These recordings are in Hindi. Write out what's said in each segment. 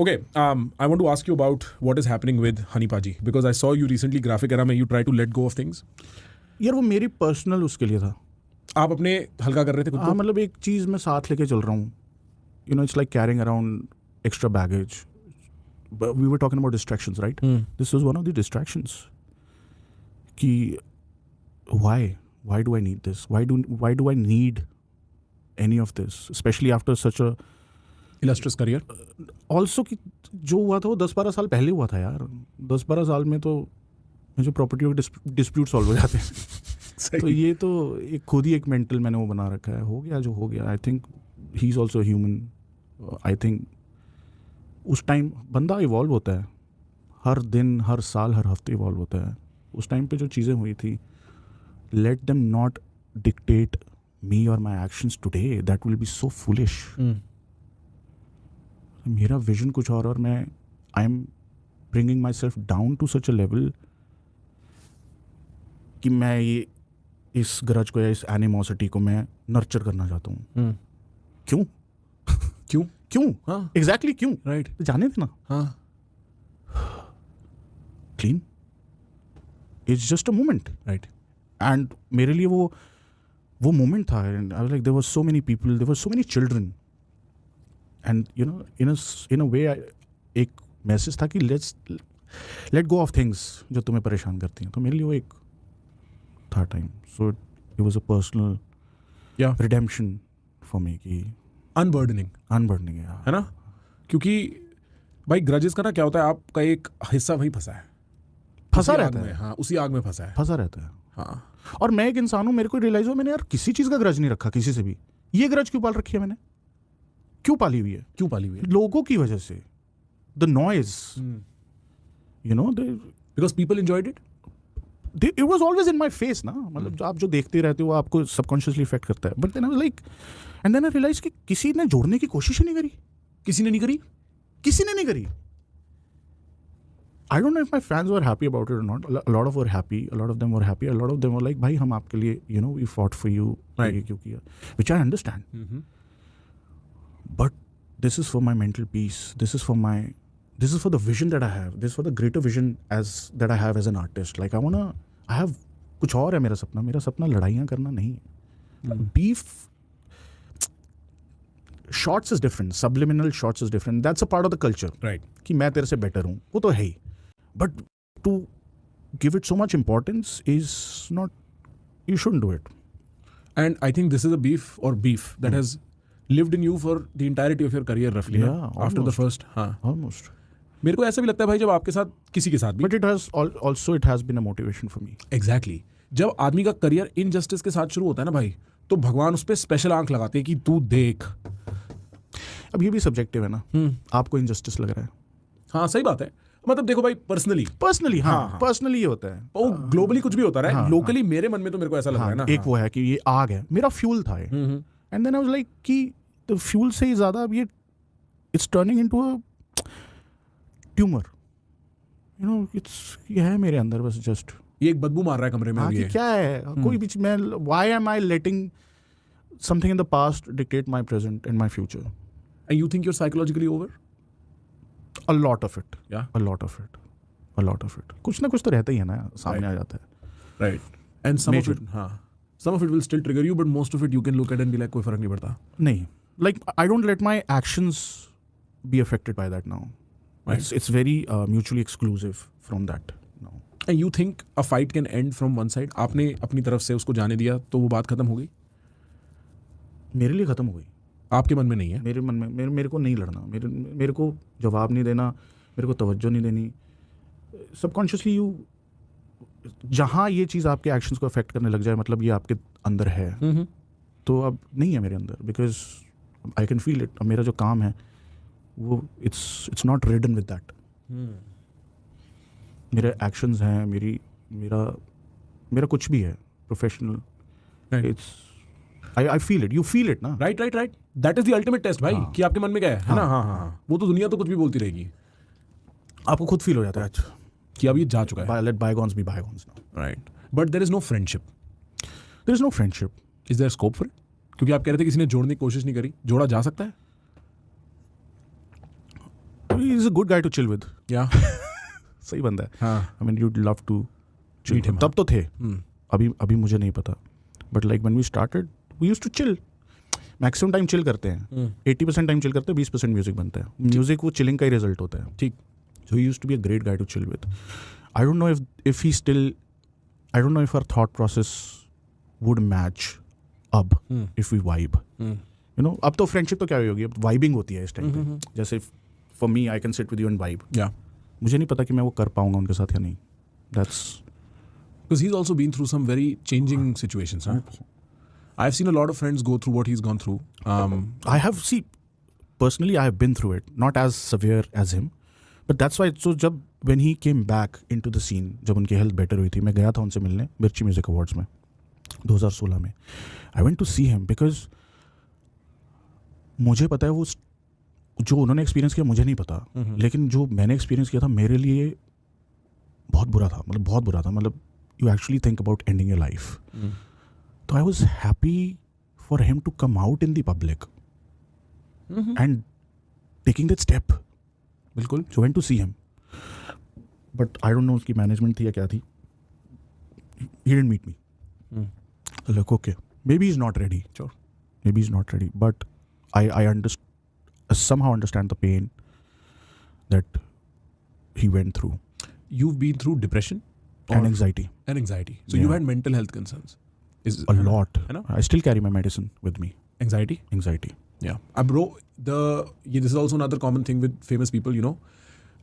Okay, I want to ask you about what is happening with Honey Paji because I saw you recently graphic era में you try to let go of things. यार वो मेरी पर्सनल उसके लिए था. आप अपने हल्का कर रहे थे खुद को? हाँ, मतलब एक चीज़ मैं साथ लेके चल रहा हूँ. You know, it's like carrying around extra baggage. But we were talking about distractions, right? This was one of the distractions. कि why do I need this? Why do I need any of this? Especially after such a Illustrious career. Also कि जो हुआ था वो 10-12 साल पहले हुआ था यार. 10-12 साल में तो मुझे प्रॉपर्टी के डिस्प्यूट सॉल्व हो जाते हैं. तो ये तो एक खुद ही एक मेंटल मैंने वो बना रखा है. हो गया जो हो गया. I think he is also human. I think उस टाइम बंदा इवॉल्व होता है. हर दिन, हर साल, हर हफ्ते इवॉल्व होता है. उस टाइम पे जो चीज़ें हुई थी, let them not dictate me और my actions today. That will be so foolish. मेरा विजन कुछ और मैं I am bringing myself down to such a level कि मैं ये इस ग्रज को या इस एनिमोसिटी को मैं नर्चर करना चाहता हूँ. क्यों? क्यों? हाँ, एग्जैक्टली क्यों? राइट. जाने थे ना. हाँ, clean. It's just a moment. Right. And मेरे लिए वो मोमेंट था. And I was like there were so many people, there were so many children. And you know in a way एक मैसेज था कि लेट गो ऑफ थिंग्स जो तुम्हें परेशान करती हैं. तो मेरे लिए वो एक था time. So it was a personal redemption for me कि अनबर्डनिंग है ना. क्योंकि भाई ग्रजेस का ना क्या होता है, आपका एक हिस्सा वहीं फंसा रहता है. हाँ, उसी आग में फंसा रहता है. हाँ. और मैं एक इंसान हूँ, मेरे को रियलाइज हो मैंने यार किसी चीज़ का ग्रज नहीं रखा किसी से भी. ये ग्रज क्यों पाल रखी है मैंने? क्यों पाली हुई है? लोगों की वजह से. The noise, you know, because people enjoyed it. It was always in my face ना. मतलब आप जो देखते रहते हो आपको सबकॉन्शियसली इफेक्ट करता है. But then I was like, and then I realise कि किसी ने जोड़ने की कोशिश ही नहीं करी. किसी ने नहीं करी. I don't know if my fans were happy about it or not. A lot of were happy. A lot of them were happy. A lot of them were like, भाई हम आपके लिए, you know, we fought for you. Right. ये क्यों किया? Which I understand. But this is for my mental peace. This is for the vision that I have. This is for the greater vision that I have as an artist. Like I have कुछ और है मेरा सपना. मेरा सपना लड़ाइयाँ करना नहीं है. Beef shots is different. Subliminal shots is different. That's a part of the culture. Right. कि मैं तेरे से better हूँ. वो तो है ही. But to give it so much importance is not, you shouldn't do it. And I think this is a beef that has lived in you for the entirety of your career roughly. Yeah, after the first. हाँ. Almost. मेरे को ऐसा भी लगता है भाई जब आपके साथ किसी के साथ भी. But it has been a motivation for me. Exactly. जब आदमी का करियर इनजस्टिस के साथ शुरू होता है ना भाई, तो भगवान उस पर स्पेशल आंख लगाते हैं कि तू देख. अब ये भी सब्जेक्टिव है ना. आपको इनजस्टिस लग रहा है. हाँ, सही बात है. मतलब देखो भाई, पर्सनली हाँ, पर्सनली ये होता है. वो ग्लोबली कुछ भी होता रहा है. लोकली मेरे मन में तो मेरे को ऐसा लग रहा है ना. एक वो है कि ये आग है, मेरा फ्यूल था ये. And then I was like कि द फ्यूल से ही ज्यादा अब ये it's turning into a tumour. You know, ये है मेरे अंदर बस जस्ट. ये एक बदबू मार रहा है कमरे में. ये क्या है? कोई भी मैं, why am I letting something in the past dictate my present and my future? And you think you are psychologically over? A lot of it. Yeah. A lot of it. कुछ ना कुछ तो रहता ही है ना, सामने आ जाता है. Right. And some of it will still trigger you, but most of it you can look at and be like, कोई फर्क नहीं पड़ता. नहीं. Like I don't let my actions be affected by that now. Right. It's very mutually exclusive from that now. And you think a fight can end from one side? आपने अपनी तरफ से उसको जाने दिया तो वो बात खत्म हो गई? मेरे लिए खत्म हो गई. आपके मन में नहीं है? मेरे मन में, मेरे को नहीं लड़ना. मेरे को जवाब नहीं देना, मेरे को तवज्जो नहीं देनी. सबकॉन्शियसली जहाँ ये चीज़ आपके एक्शंस को अफेक्ट करने लग जाए, मतलब ये आपके अंदर है, तो अब नहीं है मेरे अंदर. Because I can feel it. मेरा जो काम है वो it's not ridden with that. मेरे एक्शंस हैं, मेरा कुछ भी है professional. It's I feel it. You feel it ना. Right. That is the ultimate test भाई. कि आपके मन में क्या है ना. हाँ. वो तो दुनिया तो कुछ भी बोलती रहेगी. आपको खुद फील हो जाता है अच्छा कि अब ये जा चुका है. Let bygones be bygones now. Right. But there is no friendship. There is no friendship. Is there scope for it? क्योंकि आप कह रहे थे किसी ने जोड़ने की कोशिश नहीं करी. जोड़ा जा सकता है? He is a good guy to chill with. या सही बंदा है. हाँ. I mean you'd love to chill Meet him, तब तो थे. Hmm. अभी मुझे नहीं पता. But like when we started we used to chill. Maximum time chill करते हैं. 80% टाइम चिल करते हैं, 20% म्यूजिक बनता है. म्यूजिक वो चिलिंग का ही रिजल्ट होता है. ठीक. So he used to be a great guy to chill with. I don't know if he still, I don't know if our thought process would match अब if we vibe. You know, अब तो फ्रेंडशिप तो क्या होगी, अब वाइबिंग होती है इस टाइम पे. जैसे for me I can sit with you and vibe. या मुझे नहीं पता कि मैं वो कर पाऊंगा उनके साथ या नहीं. That's because he's also been through some very changing situations. Huh? I've seen a lot of friends go through what he's gone through. I have personally I have been through it, not as severe as him, but that's why. So जब when he came back into the scene, जब उनकी हेल्थ बेटर हुई थी, मैं गया था उनसे मिलने मिर्ची म्यूजिक अवार्ड्स में 2016 में. I went to see him because मुझे पता है वो जो उन्होंने एक्सपीरियंस किया मुझे नहीं पता, लेकिन जो मैंने एक्सपीरियंस किया था मेरे लिए बहुत बुरा था. मतलब you actually think about ending your life. So I was happy for him to come out in the public and taking that step. बिल्कुल. So I went to see him. But I don't know उसकी मैनेजमेंट थी या क्या थी. He didn't meet me. So like, okay, maybe he's not ready. Sure. Maybe he's not ready. But I somehow understand the pain that he went through. You've been through depression and anxiety. And anxiety. So you had mental health concerns. A lot. You know? I still carry my medicine with me. Anxiety? Anxiety. Yeah. Bro, this is also another common thing with famous people, you know.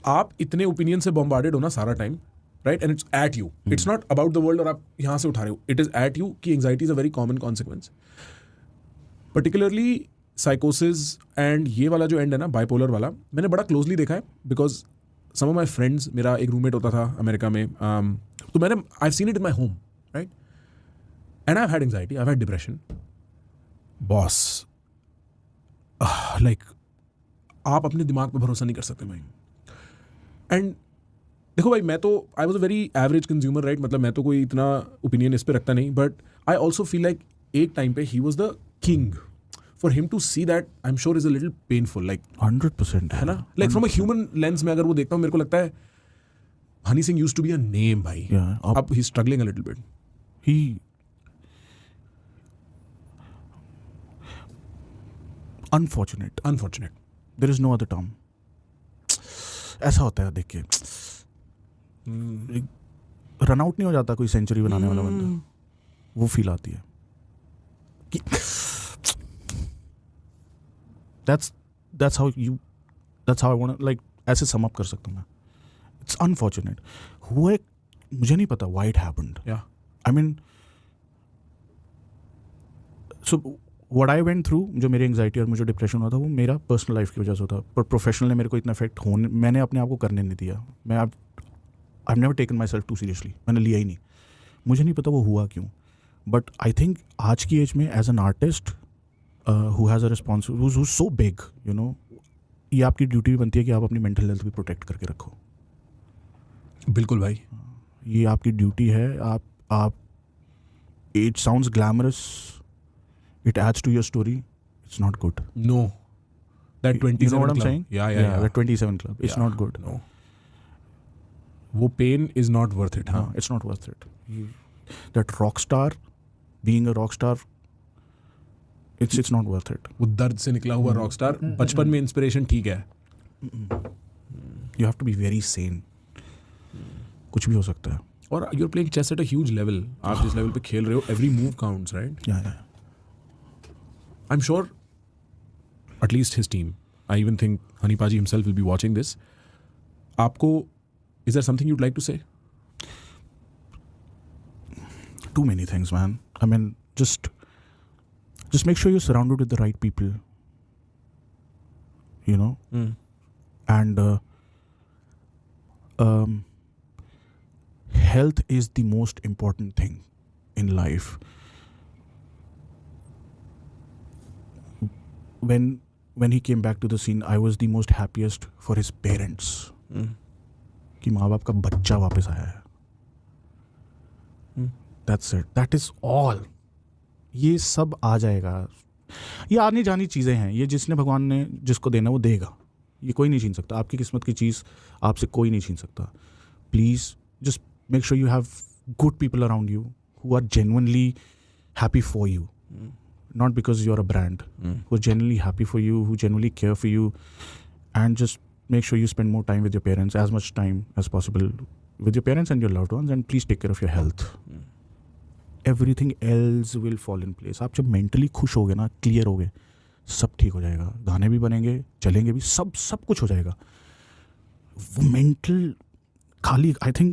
आप इतने ओपिनियन से बॉम्बार्डेड हो ना सारा time, right, and it's at you. It's not about the world और आप यहाँ से उठा रहे हो. इट इज एट यू कि anxiety is a very common consequence. Particularly साइकोसिस एंड ये वाला जो एंड है ना, बाइपोलर वाला, मैंने बड़ा क्लोजली देखा है. Because some of my friends, मेरा एक रूममेट होता था अमेरिका में, तो मैंने I have seen it in my home, right, and I have had anxiety, I have had depression. Boss, like आप अपने दिमाग पे भरोसा नहीं कर सकते भाई. एंड देखो भाई, मैं तो I was a very average consumer, right, मतलब मैं तो कोई इतना ओपिनियन इस पर रखता नहीं. But I also feel like एक टाइम पे he was the king. For him to see that, I'm sure is a little painful. Like 100%. है ना? Like from a human lens में अगर वो देखता हूँ, मेरे को लगता है Honey Singh used to be a name, भाई. Yeah. अब he's struggling a little bit. Unfortunate. There is no other term. ऐसा होता है देख के. रन आउट नहीं हो जाता कोई सेंचुरी बनाने वाला बंदा. वो फील आती है कि that's how I want to, like, ऐसे sum up कर सकता हूँ मैं. It's unfortunate. हुआ एक, मुझे नहीं पता why it happened. Yeah. I mean, so what I went through, जो मेरी एंग्जाइटी और मुझे डिप्रेशन हुआ था, वो मेरा पर्सनल लाइफ की वजह से होता. पर प्रोफेशनल ने मेरे को इतना इफेक्ट होने, मैंने अपने आप को करने नहीं दिया. मैं I've never taken myself too seriously. मैंने लिया ही नहीं. मुझे नहीं पता वो हुआ क्यों. But I think आज की एज में as an artist who has a responsibility, who's so big, you know, ये आपकी ड्यूटी भी बनती है कि आप अपनी मेंटल हेल्थ भी प्रोटेक्ट करके रखो. बिल्कुल भाई, ये आपकी ड्यूटी है. आप it sounds glamorous, it adds to your story, it's not good. No, that 27 you know what I'm club. saying? Yeah. That 27 club, it's not good. No, वो pain is not worth it. No, it's not worth it. That rock star, being a rock star, it's not worth it. वो दर्द से निकला हुआ रॉक स्टार, बचपन में इंस्पिरेशन ठीक है. You have to be very sane. कुछ भी हो सकता है. और you're playing chess at a huge level. आप जिस लेवल पे खेल रहे हो, every move counts, right? Yeah. I'm sure at least his team, I even think Honey Paji himself will be watching this. आपको, is there something you'd like to say? Too many things, man. I mean, just make sure you're surrounded with the right people, you know. And health is the most important thing in life. When he came back to the scene, I was the most happiest for his parents. कि माँ बाप का बच्चा वापस आया है. That's it. That is all. ये सब आ जाएगा. ये आने जानी चीज़ें हैं. ये जिसने भगवान ने जिसको देना वो देगा. ये कोई नहीं छीन सकता, आपकी किस्मत की चीज़ आपसे कोई नहीं छीन सकता. Please just make sure you have good people around you who are genuinely happy for you, not because you're a brand, who are genuinely happy for you, who genuinely care for you, and just make sure you spend more time with your parents, as much time as possible with your parents and your loved ones, and please take care of your health. Everything else will fall in place. आप जब mentally खुश होगे ना, clear होगे, सब ठीक हो जाएगा. गाने भी बनेंगे, चलेंगे भी, सब कुछ हो जाएगा. वो mental खाली I think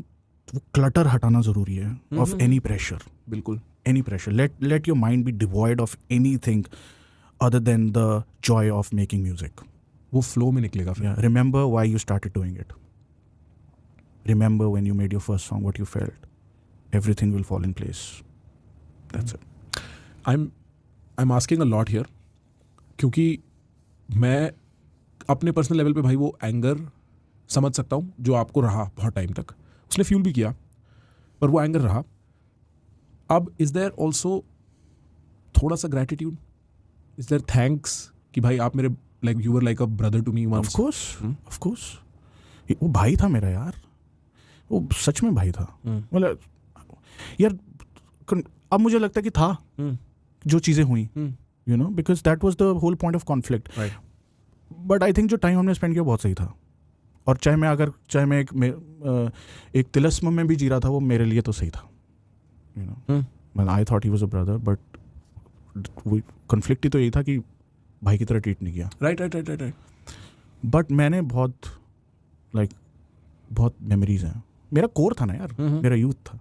वो clutter हटाना ज़रूरी है of any pressure. बिल्कुल. Any pressure. Let your mind be devoid of anything other than the joy of making music. वो flow में निकलेगा फिर. Yeah. Remember why you started doing it. Remember when you made your first song, what you felt. Everything will fall in place. That's it. I'm asking a lot here क्योंकि मैं अपने पर्सनल लेवल पे भाई वो एंगर समझ सकता हूँ जो आपको रहा बहुत टाइम तक. उसने फ्यूल भी किया पर वो एंगर रहा. अब इज देयर ऑल्सो थोड़ा सा ग्रेटिट्यूड, इज देयर थैंक्स कि भाई आप मेरे like you were like a brother to me once. Of course वो भाई था मेरा यार, वो सच में भाई था. मतलब यार अब मुझे लगता है कि था जो चीज़ें हुई, you know, because that was the whole point of conflict. But I think जो टाइम हमने स्पेंड किया बहुत सही था. और चाहे मैं एक तिलस्म में भी जी रहा था, वो मेरे लिए तो सही था. You know, well, I thought he was a brother, but वो conflict ही तो यही था कि भाई की तरह ट्रीट नहीं किया. राइट. बट मैंने बहुत मेमोरीज हैं. मेरा कोर था ना यार, मेरा यूथ था.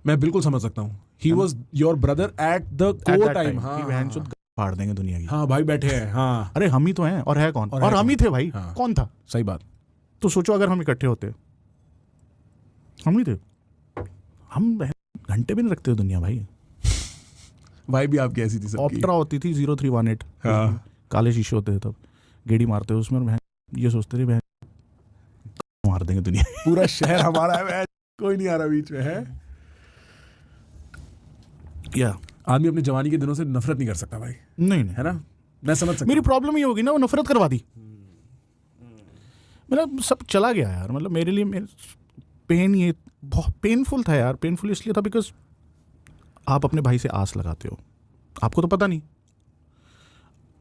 मैं बिल्कुल समझ सकता हूँ. He was your brother at the core time. हाँ, फाड़ देंगे दुनिया की. हाँ भाई बैठे हैं. हाँ अरे हम ही तो हैं, और है कौन? और हम ही थे भाई. कौन था? सही बात. तो सोचो अगर हम इकट्ठे होते, हम नहीं थे. हम घंटे भी नहीं रखते हो दुनिया भाई. भाई भी आपकी ऐसी थी सबकी. ऑप्ट्रा होती थी 0318. हाँ. काले शीशे होते थे तब, गेड़ी मारते हो उसमें, और ये सोचते थे मार देंगे दुनिया. पूरा शहर हमारा है, कोई नहीं आ रहा बीच में है. या आदमी अपनी जवानी के दिनों से नफरत नहीं कर सकता भाई. नहीं है ना, मैं समझ सकता. मेरी प्रॉब्लम ये होगी ना, वो नफरत करवा दी. मतलब सब चला गया यार. मतलब मेरे लिए पेन ये बहुत पेनफुल था यार. पेनफुल इसलिए था बिकॉज आप अपने भाई से आस लगाते हो, आपको तो पता नहीं,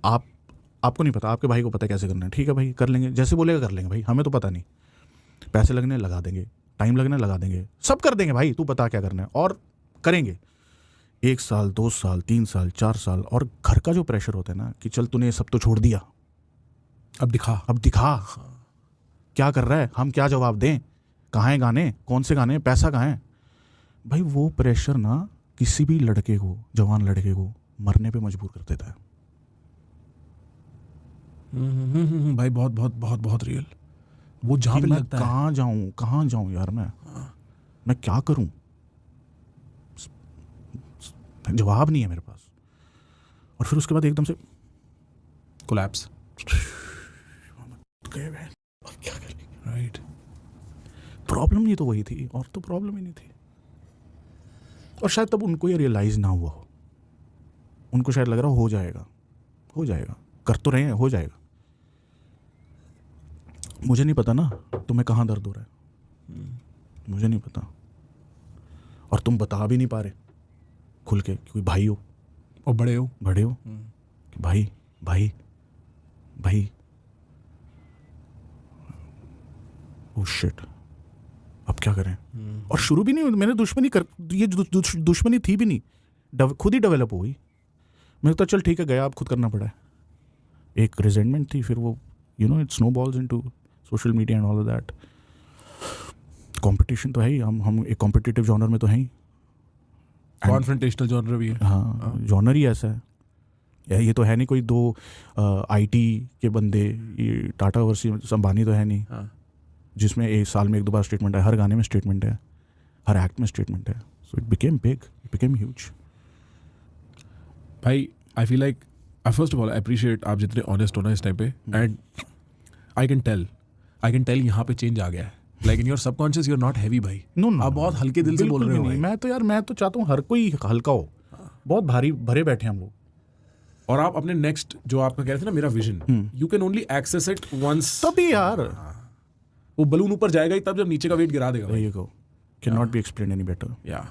आपको नहीं पता, आपके भाई को पता कैसे करना है. ठीक है भाई, कर लेंगे, जैसे बोलेगा कर लेंगे भाई, हमें तो पता नहीं. पैसे लगने लगा देंगे, टाइम लगने लगा देंगे, सब कर देंगे भाई, तू बता क्या करना है, और करेंगे. 1 साल 2 साल 3 साल 4 साल. और घर का जो प्रेशर होता है ना कि चल तूने सब तो छोड़ दिया, अब दिखा क्या कर रहा है, हम क्या जवाब दें, कहाँ हैं गाने, कौन से गाने, पैसा कहाँ है भाई. वो प्रेशर ना किसी भी लड़के को, जवान लड़के को मरने पे मजबूर कर देता है. भाई बहुत बहुत बहुत बहुत रियल. वो जहाँ पे लगता है कहाँ जाऊँ यार, मैं क्या करूँ, जवाब नहीं है मेरे पास. और फिर उसके बाद एकदम से कोलैप्स. क्या करेंगे. राइट. प्रॉब्लम ही तो वही थी, और तो प्रॉब्लम ही नहीं थी. और शायद तब उनको ये रियलाइज ना हुआ हो. उनको शायद लग रहा हो जाएगा, कर तो रहे हैं, हो जाएगा. मुझे नहीं पता ना तुम्हें कहाँ दर्द हो रहा है, मुझे नहीं पता. और तुम बता भी नहीं पा रहे खुल के, क्योंकि भाई हो और बड़े हो कि भाई ओह शिट, अब क्या करें. और शुरू भी नहीं, मैंने ये दुश्मनी थी भी नहीं, खुद ही डेवलप हो गई. मैंने तो चल ठीक है, गया, अब खुद करना पड़ा है. एक रिजेंटमेंट थी, फिर वो you know it snowballs into social media and all of that. Competition तो है ही, हम एक कॉम्पिटिटिव जॉनर में तो हैं ही. कॉन्फ्रंटेशनल जॉनर भी है. हाँ, जॉनर ही ऐसा है. ये तो है नहीं कोई 2 आईटी के बंदे, ये टाटा वर्सेस अंबानी तो है नहीं. हाँ. जिसमें एक साल में 1-2 बार स्टेटमेंट है, हर गाने में स्टेटमेंट है, हर एक्ट में स्टेटमेंट है. So it became big, it became huge. भाई I feel like first of all I appreciate आप जितने ऑनेस्ट हो ना इस टाइम पे. एंड आई कैन टेल यहाँ पे चेंज आ गया है. Like in your subconscious you are not heavy भाई. नो आप बहुत हल्के दिल से बोल रहे हो. मैं तो चाहता हूँ हर कोई हल्का हो. बहुत भारी भरे बैठे हम लोग. और आप अपने नेक्स्ट जो आपका कह रहे थे ना मेरा vision, you can only access it once. तभी यार वो बलून ऊपर जाएगा ही तब जब नीचे का वेट गिरा देगा there you go, cannot be explained any better. या